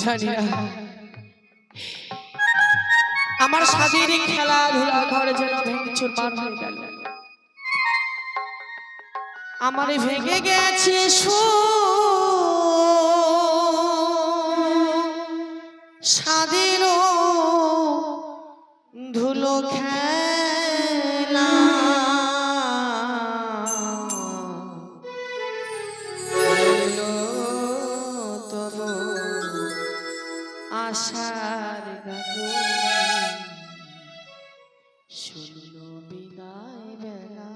জানি না আমার শারীরিক খেলাধুলা ঘরে যেন ভেঙে চুরমার হয়ে গেল। আমার ভেঙে গেছে স্বাধীন ধুলো খেলা তব আশার শূন্য বিদায় বেলা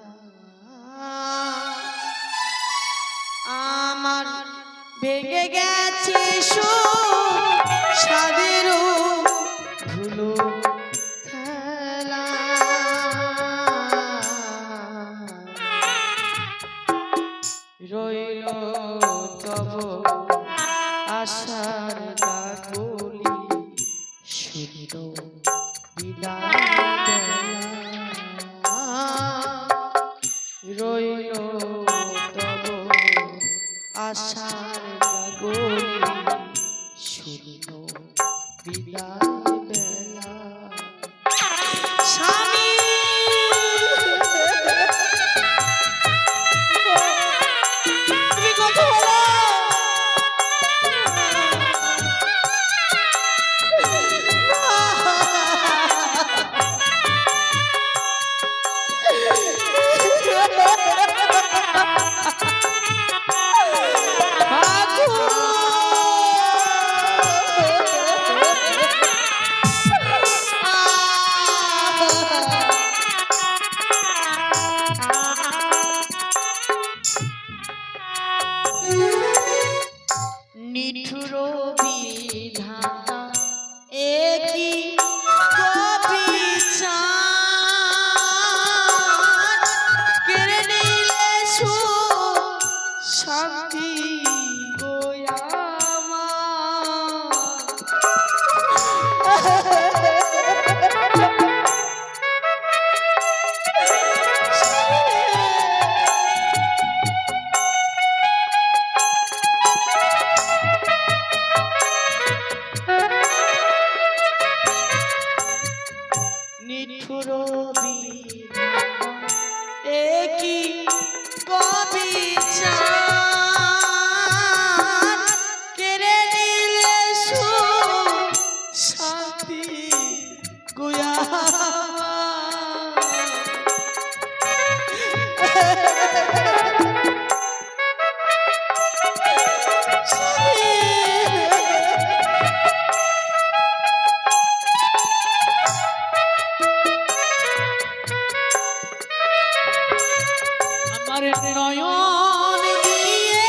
আমার ভেঙে গেছে স্বাদের ধুলো খেলা রইল তব আশার গাগুলি শূন্য বিদায় রইল তব আশার গাগুলি শূন্য বিদায় বেলা স্বামী তুমি কথা বলো নিঠুর বিধাতা একই কবিচার কেড়ে নিলে শান্তি নিঠুর একই কবিচার কেড়ে নিলে শান্তি গুয়া নয়ন দিয়ে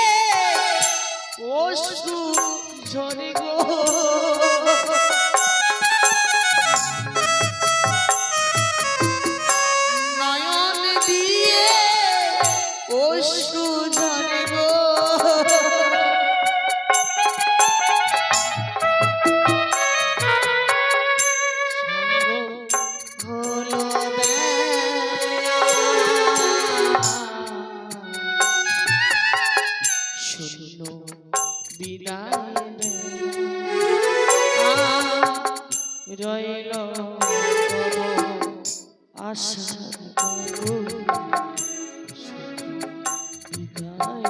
অশ্রু ঝরে গো নয়ন দিয়ে অশ্রু ঝরে গো শূন্য বিদায় রইল আশার বিদায়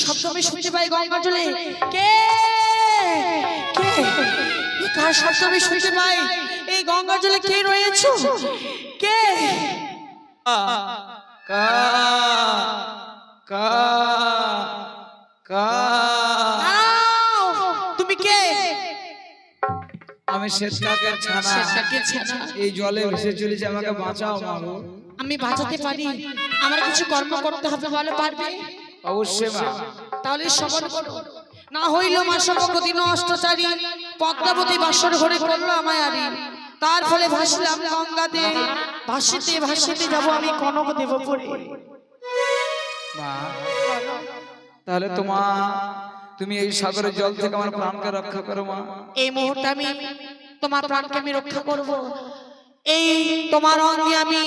শব্দ আমি শুনতে পাই গঙ্গা জলে কে কে কার শব্দ আমি শুনতে পাই এই গঙ্গা জলে কে রয়েছে কে কা কা কা তুমি কে আমি শেষকাকের ছানা এই জলে ভেসে চলেছে আমাকে বাঁচাও মাগো আমি বাঁচাতে পারি আমার কিছু কর্ম করতে হবে বলে পারবে অবশ্যই মা তাহলে শ্রবণ করো না হইল মা সর্বগতি অষ্টচারী পদ্মাবতী বাসর ঘরে করলো আমায় আরি তার ফলে ভাসলাম গঙ্গাতে, ভাসিতে ভাসিতে যাব আমি কনক দেবপুরে। মা তাহলে তুমি এই সাগরের জল থেকে আমার প্রাণকে রক্ষা করো মা। এই মুহূর্তে আমি তোমার প্রাণকে আমি রক্ষা করব। এই তোমার অঙ্গে আমি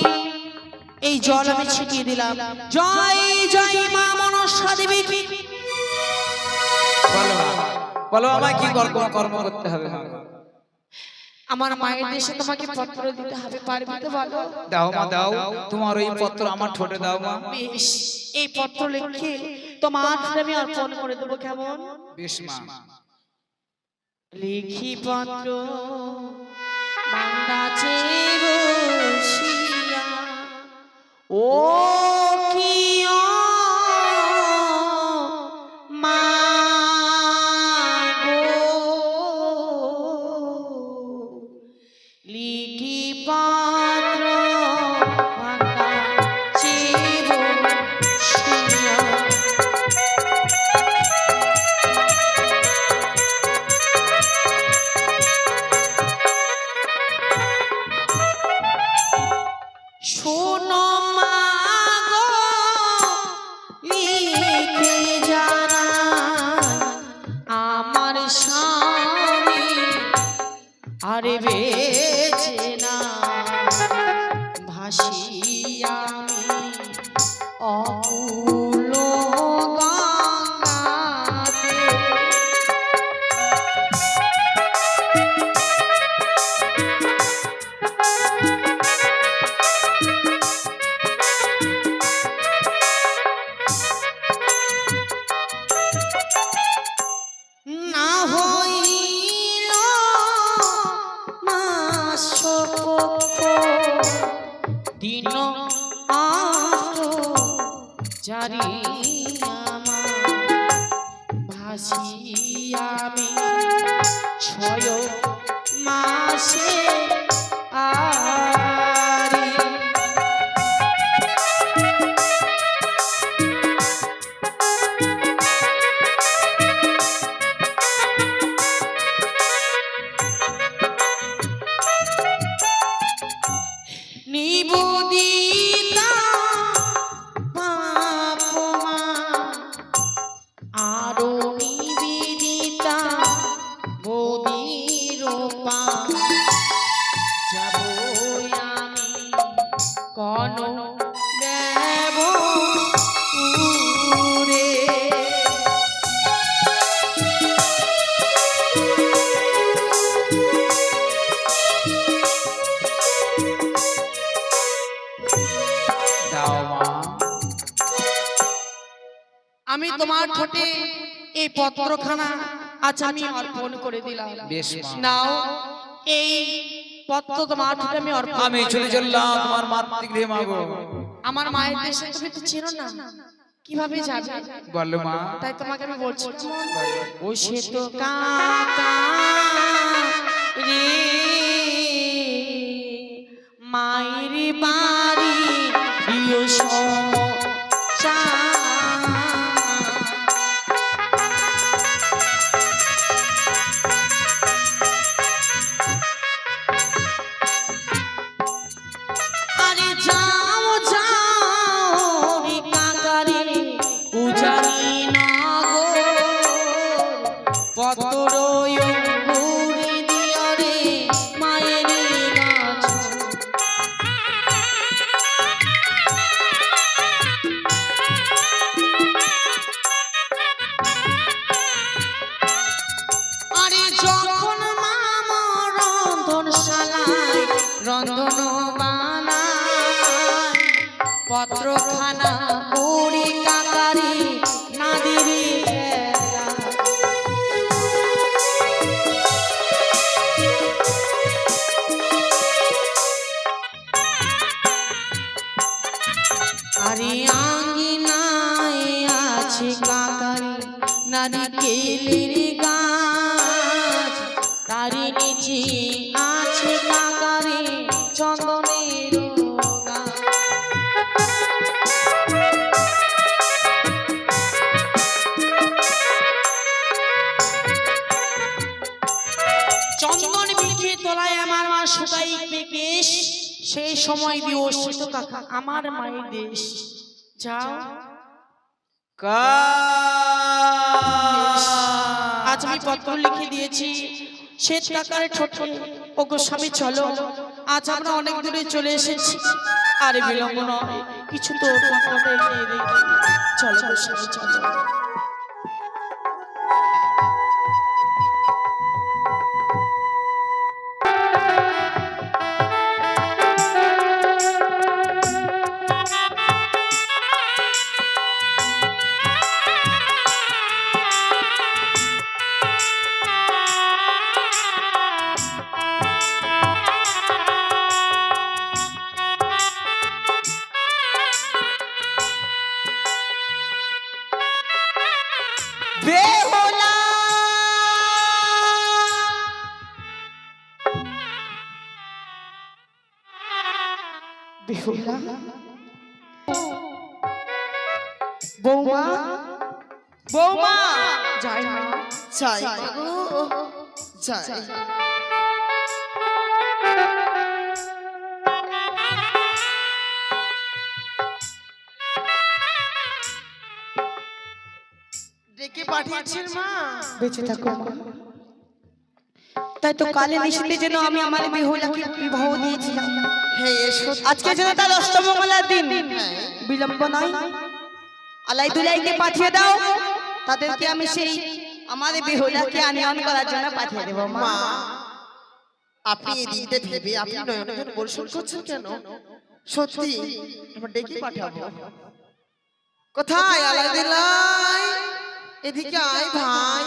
এই জল আমি ছিটিয়ে দিলাম। জয় জয় মা মনসা দেবী। বলো মা, বলো আমায় কি কর্ম করতে হবে মা? আমার মায়ের দেশে তোমাকে পত্র দিতে হবে, পারবে তো বলো? দাও মা দাও, তোমার ওই পত্র আমার ঠোঁটে দাও মা। বেশ, এই পত্র লিখে তোমার হাতে আমি অর্পণ করে দেবো, কেমন? বেশ মা। লিখি পত্র বান্দাছে বসিয়া, ও কিও মা গো, লিখি পত্র বান্দাছে বসিয়া। শোনো মা গো, লিখে জানাই আমার স্বামী আরে বেঁচে না, ভাসি আমি অকুল গঙ্গাতে। না হইল মাসপক্ষ দিন আটো জারি আমার, ভাসি আমি 6 মাসে আরি। নিবেদিতা বাপমা আরো নিবেদিতা বদির পা, যাব আমি কোন দেব উরে। দাও মা। আমি তোমার ঠোঁটে এই পত্রখানা আজ আমি অর্পণ করে দিলাম। বেশ মা। নাও এই পত্র তোমার ঠোঁটে আমি অর্পণ। আমি চলে চললাম তোমার মাতৃগৃহে মা গো। আমার মায়ের দেশে তুমি তো চেনো না, কিভাবে যাবে? বলো মা। তাই তোমাকে আমি বলছি, ও সে তো কাকা রে মায়ের বাড়ি প্রিয় সমচা। আরে যাও যাও রে কাকারে উজানি নগর, পত্র অঙ্গুরি দিও রে মায়ের গাছ। আরে যখন মামা রন্ধনশালায় রন্ধন বানায়, পত্রখানা করি কাকারি না দিবি বেলা। আরে আঙ্গিনায় আছে কাকারি নারিকেলের গাছ, তারি নিচে আছে কাকারি চন্দনের গাছ। চন্দন বৃক্ষে তলায় আমার মা শুকাই কেশ সেই সময় দিও শীত কাকা আমার মায়ের দেশ যাও আজ আমি পত্র লিখে দিয়েছি শ্বেত কাকার ঠোঁটে ও গো স্বামী চলো আজ আমরা অনেক দূরে চলে এসেছি আর বিলম্ব নয় কিছু তো পত্রটা এগিয়ে দিই চলো গো স্বামী চলো বেহুলা বেহুলা বৌমা বৌমা যাই না চাই গো চাই ডেকে পাঠিয়েছেন মা বেঁচে থাকো মা। তাই তো কালে নিশিতে যেন আমি আমার বেহুলাকে বিবাহ দিয়েছিলাম হ্যাঁ এসো আজকে যেন তার অষ্টমঙ্গলার দিন বিলম্ব নয় আলাই দুলাইকে পাঠিয়ে দাও তাদেরকে আমি সেই আমাদের বেহুলাকে আনিয়ন করার জন্য পাঠিয়ে দেবো মা মা আপনি এই দিনটা ভেবে আপনি নয়নজন পরিশোধ করছেন কেন সত্যি আমরা ডেকে পাঠাবো কোথায় আলাই দিলাই এদিকে আয় ভাই